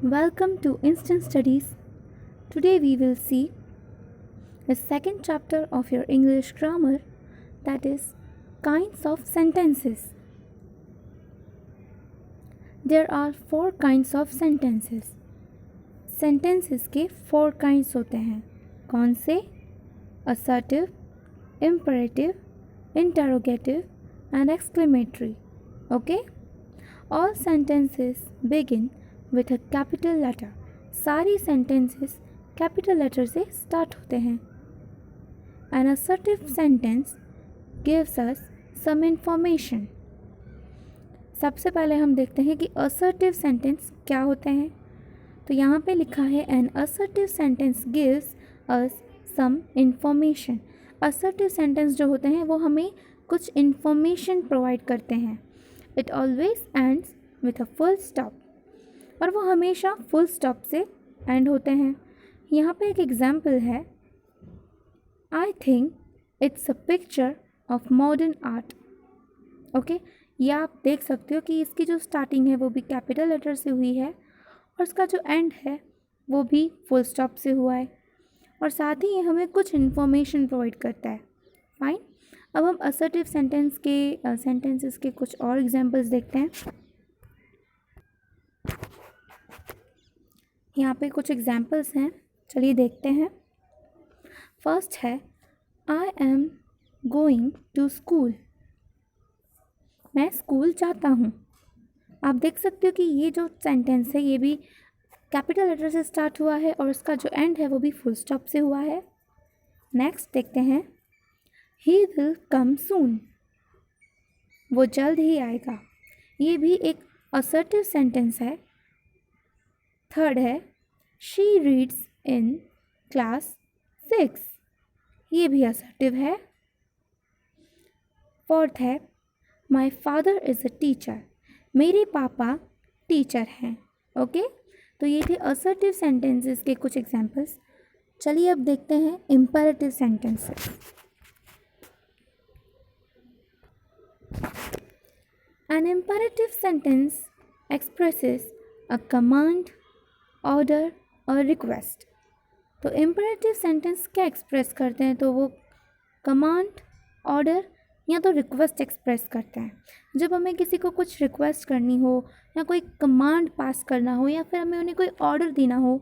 Welcome to Instant Studies. Today we will see the second chapter of your English grammar, that is kinds of sentences. There are 4 kinds of sentences. Sentences के 4 kinds होते हैं. कौन से? Assertive, imperative, interrogative and exclamatory. Okay? All sentences begin with a capital letter. सारी sentences capital letter से start होते हैं. An assertive sentence gives us some information. सबसे पहले हम देखते हैं कि assertive sentence क्या होते हैं. तो यहाँ पे लिखा है an assertive sentence gives us some information. assertive sentence जो होते हैं वो हमें कुछ information provide करते हैं. It always ends with a full stop. और वो हमेशा full stop से end होते हैं. यहाँ पे एक example है. I think it's a picture of modern art. Okay? या आप देख सकते हो कि इसकी जो starting है वो भी capital letter से हुई है और उसका जो end है वो भी full stop से हुआ है और साथ ही ये हमें कुछ information provide करता है. Fine? अब हम assertive sentence के sentences के कुछ और examples देखते हैं. यहाँ पे कुछ examples हैं, चलिए देखते हैं. First है I am going to school. मैं स्कूल जाता हूँ. आप देख सकते हो कि ये जो सेंटेंस है ये भी कैपिटल लेटर से स्टार्ट हुआ है और उसका जो एंड है वो भी फुल स्टॉप से हुआ है. नेक्स्ट देखते हैं. He will come soon. वो जल्द ही आएगा. ये भी एक असर्टिव सेंटेंस है. थर्ड है She reads in class 6. ये भी असर्टिव है. फोर्थ है My father is a teacher. मेरे पापा टीचर हैं. ओके, तो ये थे असर्टिव सेंटेंसेस के कुछ एग्जांपल्स. चलिए अब देखते हैं imperative sentences. An imperative sentence expresses a command, order or request. तो imperative sentence क्या एक्सप्रेस करते हैं? तो वो कमांड, ऑर्डर या तो रिक्वेस्ट एक्सप्रेस करते हैं. जब हमें किसी को कुछ रिक्वेस्ट करनी हो या कोई कमांड पास करना हो या फिर हमें उन्हें कोई ऑर्डर देना हो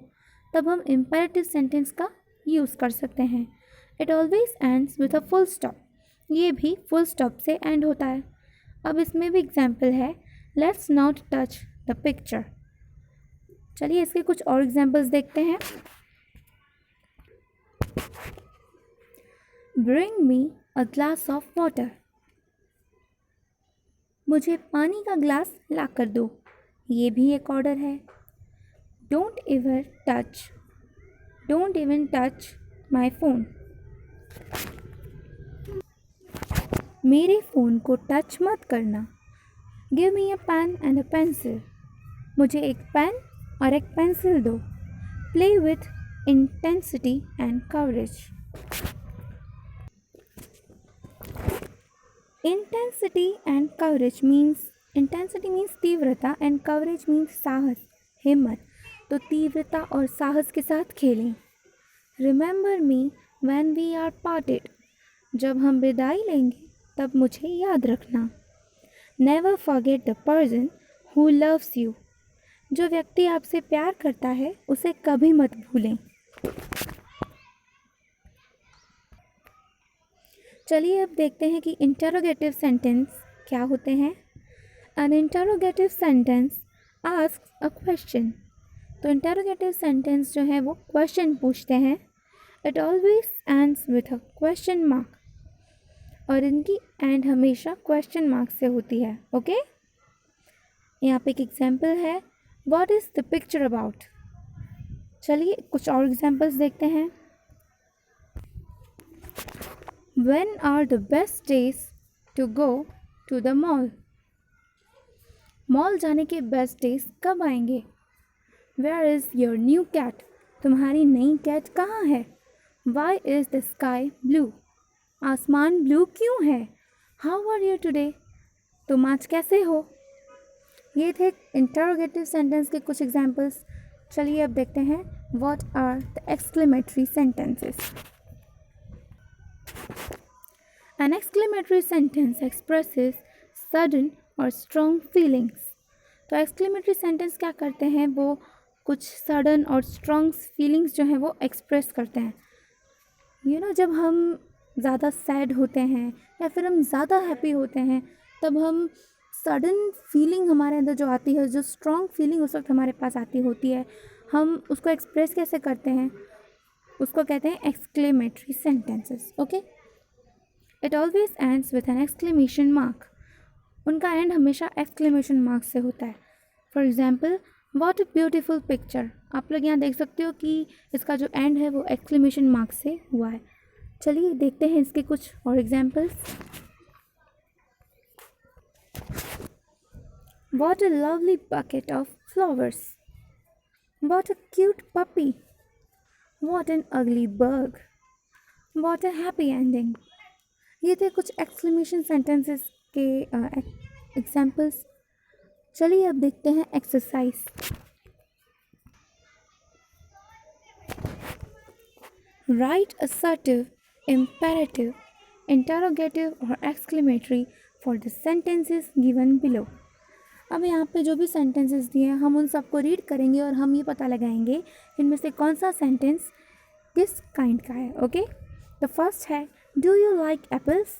तब हम imperative सेंटेंस का यूज़ कर सकते हैं. It always ends with a full stop. ये भी फुल स्टॉप से एंड होता है. अब इसमें भी एग्जाम्पल है. Let's not touch the picture. चलिए इसके कुछ और एग्जाम्पल्स देखते हैं. Bring me a glass of water. मुझे पानी का ग्लास ला कर दो. ये भी एक ऑर्डर है. Don't even touch my phone. मेरे फ़ोन को टच मत करना. Give me a pen and a pencil. मुझे एक पेन और एक पेंसिल दो. Play with intensity and coverage. Intensity means तीव्रता एंड कवरेज मीन्स साहस, हिम्मत. तो तीव्रता और साहस के साथ खेलें. Remember me when we are parted. जब हम विदाई लेंगे तब मुझे याद रखना. Never forget the person who loves you. जो व्यक्ति आपसे प्यार करता है उसे कभी मत भूलें. चलिए अब देखते हैं कि इंटरोगेटिव सेंटेंस क्या होते हैं. An interrogative sentence asks a question. तो इंटरोगेटिव सेंटेंस जो है वो क्वेश्चन पूछते हैं. It always ends with a question mark. और इनकी एंड हमेशा क्वेश्चन मार्क से होती है. ओके, यहाँ पे एक एग्जाम्पल है. What is the picture about. चलिए कुछ और एग्जाम्पल्स देखते हैं. When are the best days to go to the mall. Mall जाने के बेस्ट डेज कब आएंगे. Where is your new cat. तुम्हारी नई कैट कहाँ है. Why is the sky blue. आसमान ब्लू क्यों है. How are you today. तुम आज कैसे हो. ये थे इंटरोगेटिव सेंटेंस के कुछ एग्जाम्पल्स. चलिए अब देखते हैं what are the exclamatory sentences. An exclamatory sentence expresses sudden or strong feelings. तो exclamatory sentence क्या करते हैं, वो कुछ sudden और strong feelings जो हैं वो express करते हैं. जब हम ज़्यादा sad होते हैं या फिर हम ज़्यादा happy होते हैं, तब हम सडन फीलिंग हमारे अंदर जो आती है, जो स्ट्रॉन्ग फीलिंग उस वक्त हमारे पास आती होती है, हम उसको एक्सप्रेस कैसे करते हैं, उसको कहते हैं exclamatory sentences. Okay, it always ends with an exclamation mark. उनका एंड हमेशा एक्सक्लेमेशन मार्क से होता है. For example, what a beautiful picture. आप लोग यहाँ देख सकते हो कि इसका जो एंड है वो एक्सक्लेमेशन मार्क से हुआ है. चलिए देखते हैं इसके कुछ और examples. What a lovely bucket of flowers. What a cute puppy. What an ugly bug. What a happy ending. ये थे कुछ एक्सक्लेमेशन सेंटेंसेस के एग्जाम्पल्स. चलिए अब देखते हैं exercise. Write assertive, imperative, interrogative or exclamatory for the sentences given below. अब यहाँ पे जो भी सेंटेंसेस दिए हैं हम उन सबको रीड करेंगे और हम ये पता लगाएंगे इनमें से कौन सा सेंटेंस किस काइंड का है. ओके, तो फर्स्ट है, डू यू लाइक एप्पल्स.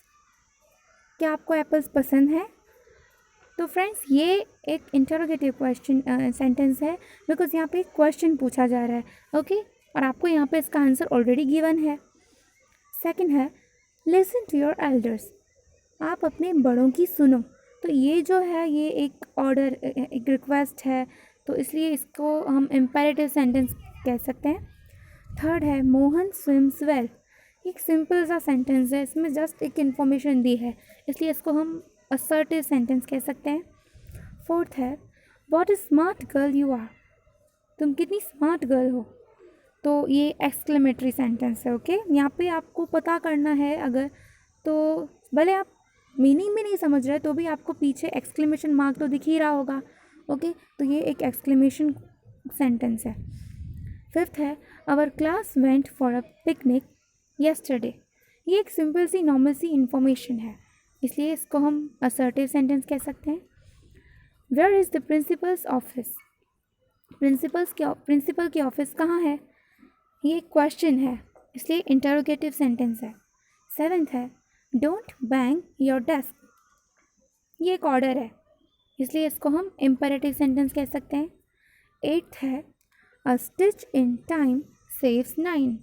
क्या आपको एप्पल्स पसंद है. तो फ्रेंड्स ये एक इंटरोगेटिव क्वेश्चन सेंटेंस है, बिकॉज यहाँ पे क्वेश्चन पूछा जा रहा है. ओके, और आपको यहाँ पे इसका आंसर ऑलरेडी गिवन है. सेकंड है, लिसन टू योर एल्डर्स. आप अपने बड़ों की सुनो. तो ये जो है ये एक ऑर्डर, एक रिक्वेस्ट है, तो इसलिए इसको हम इम्पेरेटिव सेंटेंस कह सकते हैं. थर्ड है, मोहन स्विम्स वेल. एक सिंपल सा सेंटेंस है, इसमें जस्ट एक इन्फॉर्मेशन दी है, इसलिए इसको हम असर्टिव सेंटेंस कह सकते हैं. फोर्थ है, what a smart girl you are. तुम कितनी स्मार्ट गर्ल हो. तो ये एक्सक्लेमेटरी सेंटेंस है. ओके, यहाँ पे आपको पता करना है अगर, तो भले आप मीनिंग भी नहीं समझ रहे तो भी आपको पीछे एक्सक्लेमेशन मार्क तो दिख ही रहा होगा. ओके, तो ये एक एक्सक्लेमेशन सेंटेंस है. फिफ्थ है, our class went for a picnic yesterday. ये एक सिंपल सी नॉर्मल सी इंफॉर्मेशन है, इसलिए इसको हम असर्टिव सेंटेंस कह सकते हैं. Where is the principal's office. Principal की ऑफिस कहाँ है. ये एक क्वेश्चन है, इसलिए इंटरोगेटिव सेंटेंस है. सेवेंथ है, डोंट बैंग योर डेस्क. ये एक ऑर्डर है, इसलिए इसको हम इम्पेरेटिव सेंटेंस कह सकते हैं. एट्थ है, अ स्टिच इन टाइम सेव्स 9.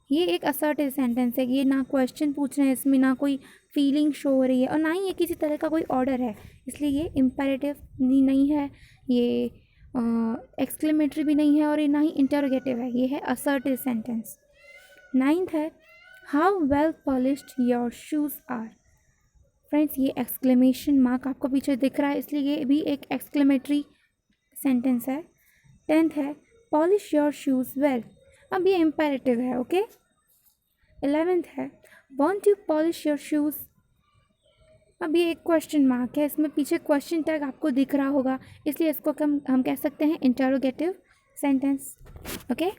ये एक असर्टिव सेंटेंस है. ये ना क्वेश्चन पूछ रहे हैं, इसमें ना कोई फीलिंग शो हो रही है और ना ही ये किसी तरह का कोई ऑर्डर है, इसलिए ये इम्पेरेटिव नहीं है, ये एक्सक्लेमेटरी भी नहीं है और ये ना ही इंटरोगेटिव है. ये है असर्टिव सेंटेंस. नाइन्थ है, how well polished your shoes are. Friends ये एक्सक्लेमेशन मार्क आपको पीछे दिख रहा है, इसलिए ये भी एक एक्सक्लेमेटरी सेंटेंस है. टेंथ है, पॉलिश योर शूज़ वेल. अब ये इम्पेरेटिव है. ओके. 11th है, won't you polish your shoes. अब ये एक क्वेश्चन मार्क है, इसमें पीछे क्वेश्चन टैग आपको दिख रहा होगा, इसलिए इसको हम कह सकते हैं इंटरोगेटिव सेंटेंस. ओके.